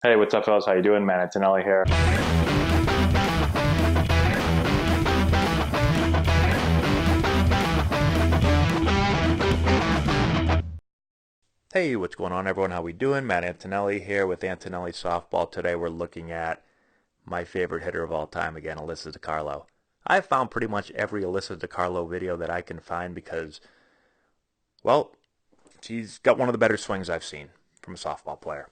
Hey, what's up, fellas? How you doing, man? Antonelli here. Hey, what's going on, everyone? How we doing? Matt Antonelli here with Antonelli Softball. Today we're looking at my favorite hitter of all time again, Alyssa DiCarlo. I've found pretty much every Alyssa DiCarlo video that I can find because, well, she's got one of the better swings I've seen from a softball player.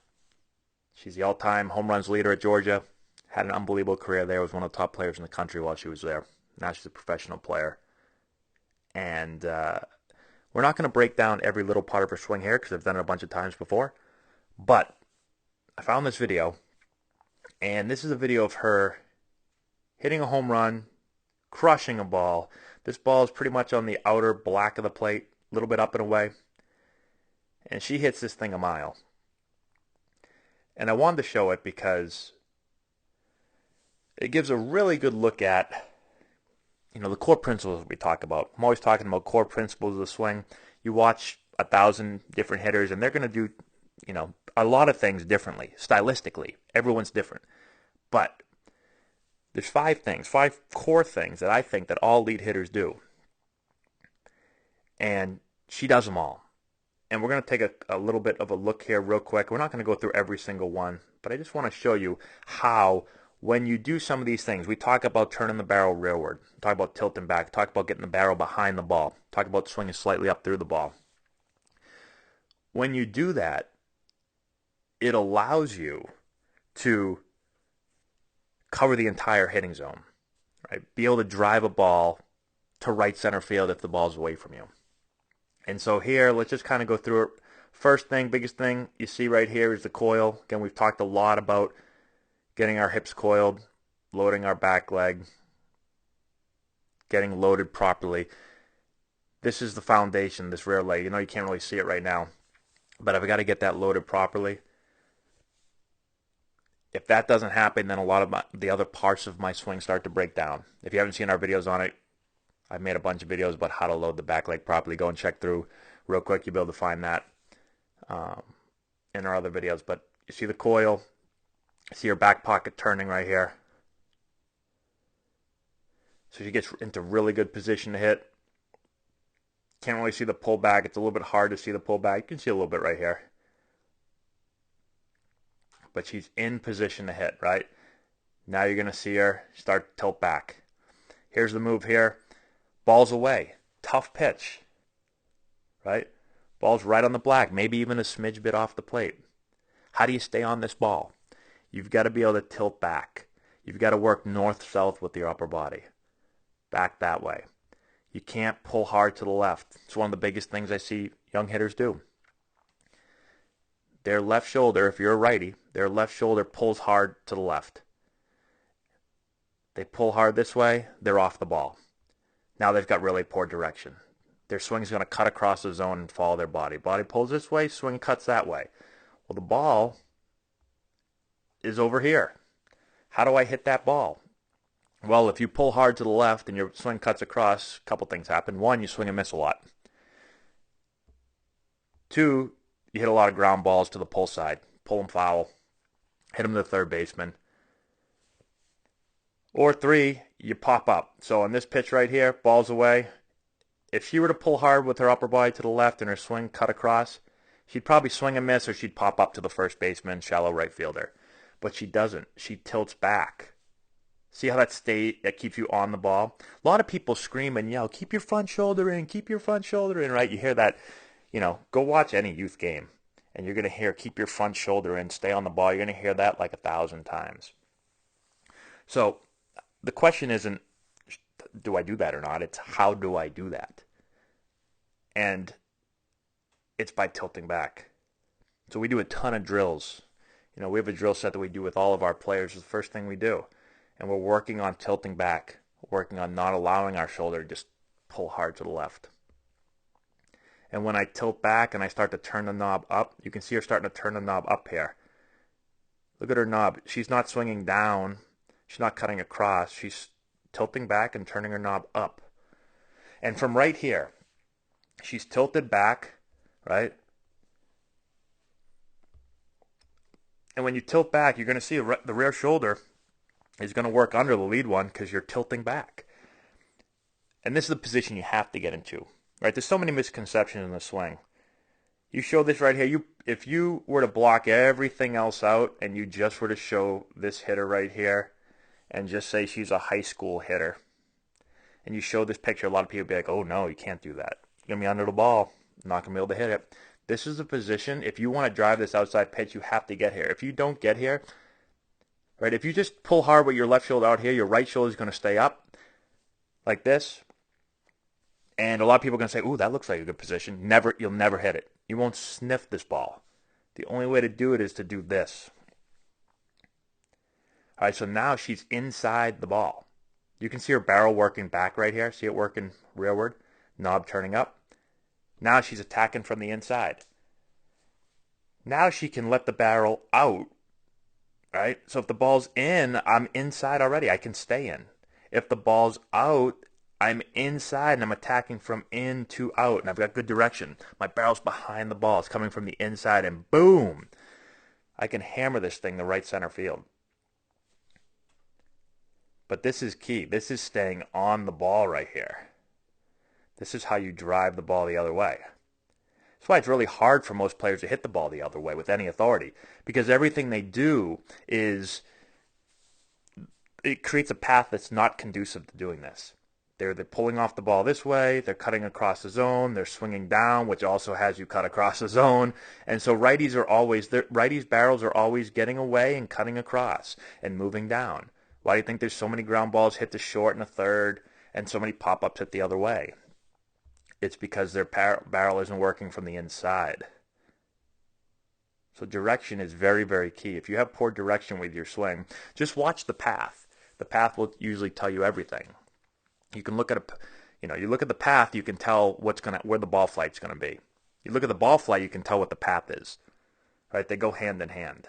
She's the all-time home runs leader at Georgia. Had an unbelievable career there. Was one of the top players in the country while she was there. Now she's a professional player. And we're not going to break down every little part of her swing here because I've done it a bunch of times before. But I found this video, and this is a video of her hitting a home run, crushing a ball. This ball is pretty much on the outer black of the plate, a little bit up and away, and she hits this thing a mile. And I wanted to show it because it gives a really good look at, the core principles we talk about. I'm always talking about core principles of the swing. You watch 1,000 different hitters, and they're going to do, a lot of things differently, stylistically. Everyone's different. But there's five core things that I think that all lead hitters do. And she does them all. And we're going to take a little bit of a look here real quick. We're not going to go through every single one, but I just want to show you how when you do some of these things, we talk about turning the barrel rearward, talk about tilting back, talk about getting the barrel behind the ball, talk about swinging slightly up through the ball. When you do that, it allows you to cover the entire hitting zone, right? Be able to drive a ball to right center field if the ball's away from you. And so here, let's just kind of go through it. First thing, biggest thing you see right here is the coil. Again, we've talked a lot about getting our hips coiled, loading our back leg, getting loaded properly. This is the foundation, this rear leg. You can't really see it right now, but I've got to get that loaded properly. If that doesn't happen, then a lot of the other parts of my swing start to break down. If you haven't seen our videos on it, I've made a bunch of videos about how to load the back leg properly. Go and check through real quick. You'll be able to find that um, in our other videos. But you see the coil. See her back pocket turning right here. So she gets into really good position to hit. Can't really see the pullback. It's a little bit hard to see the pullback. You can see a little bit right here. But she's in position to hit, right? Now you're going to see her start to tilt back. Here's the move here. Ball's away. Tough pitch, right? Ball's right on the black, maybe even a smidge bit off the plate. How do you stay on this ball? You've got to be able to tilt back. You've got to work north-south with your upper body. Back that way. You can't pull hard to the left. It's one of the biggest things I see young hitters do. Their left shoulder, if you're a righty, their left shoulder pulls hard to the left. They pull hard this way, they're off the ball. Now they've got really poor direction. Their swing's going to cut across the zone and follow their body. Body pulls this way, swing cuts that way. Well, the ball is over here. How do I hit that ball? Well, if you pull hard to the left and your swing cuts across, a couple things happen. One, you swing and miss a lot. Two, you hit a lot of ground balls to the pull side. Pull them foul. Hit them to the third baseman. Or three, you pop up. So on this pitch right here, ball's away. If she were to pull hard with her upper body to the left and her swing cut across, she'd probably swing and miss, or she'd pop up to the first baseman, shallow right fielder. But she doesn't. She tilts back. See how that keeps you on the ball? A lot of people scream and yell, keep your front shoulder in, keep your front shoulder in, right? You hear that, go watch any youth game, and you're going to hear, keep your front shoulder in, stay on the ball. You're going to hear that like 1,000 times. So the question isn't, do I do that or not? It's how do I do that? And it's by tilting back. So we do a ton of drills. We have a drill set that we do with all of our players. It's the first thing we do. And we're working on tilting back, working on not allowing our shoulder to just pull hard to the left. And when I tilt back and I start to turn the knob up, you can see her starting to turn the knob up here. Look at her knob. She's not swinging down. She's not cutting across. She's tilting back and turning her knob up. And from right here, she's tilted back, right? And when you tilt back, you're going to see the rear shoulder is going to work under the lead one because you're tilting back. And this is the position you have to get into, right? There's so many misconceptions in the swing. You show this right here. If you were to block everything else out and you just were to show this hitter right here and just say she's a high school hitter, and you show this picture, a lot of people would be like, oh no, you can't do that. You're going to be under the ball, not going to be able to hit it. This is the position. If you want to drive this outside pitch, you have to get here. If you don't get here, right, if you just pull hard with your left shoulder out here, your right shoulder is going to stay up like this. And a lot of people are going to say, ooh, that looks like a good position. You'll never hit it. You won't sniff this ball. The only way to do it is to do this. All right, so now she's inside the ball. You can see her barrel working back right here. See it working rearward? Knob turning up. Now she's attacking from the inside. Now she can let the barrel out, right? So if the ball's in, I'm inside already. I can stay in. If the ball's out, I'm inside and I'm attacking from in to out, and I've got good direction. My barrel's behind the ball. It's coming from the inside, and boom! I can hammer this thing to right center field. But this is key. This is staying on the ball right here. This is how you drive the ball the other way. That's why it's really hard for most players to hit the ball the other way with any authority, because everything they do is it creates a path that's not conducive to doing this. They're pulling off the ball this way, they're cutting across the zone, they're swinging down, which also has you cut across the zone. And so righties' barrels are always getting away and cutting across and moving down. Why do you think there's so many ground balls hit to short in the third and so many pop-ups hit the other way? It's because their barrel isn't working from the inside. So direction is very, very key. If you have poor direction with your swing, just watch the path. The path will usually tell you everything. You can look at you look at the path, you can tell where the ball flight's going to be. You look at the ball flight, you can tell what the path is. Right? They go hand in hand.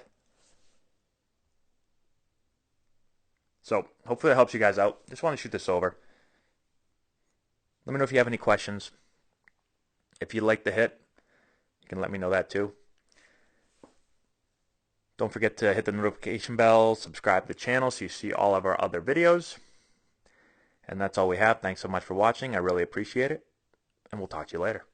So hopefully that helps you guys out. Just want to shoot this over. Let me know if you have any questions. If you like the hit, you can let me know that too. Don't forget to hit the notification bell, subscribe to the channel so you see all of our other videos. And that's all we have. Thanks so much for watching. I really appreciate it. And we'll talk to you later.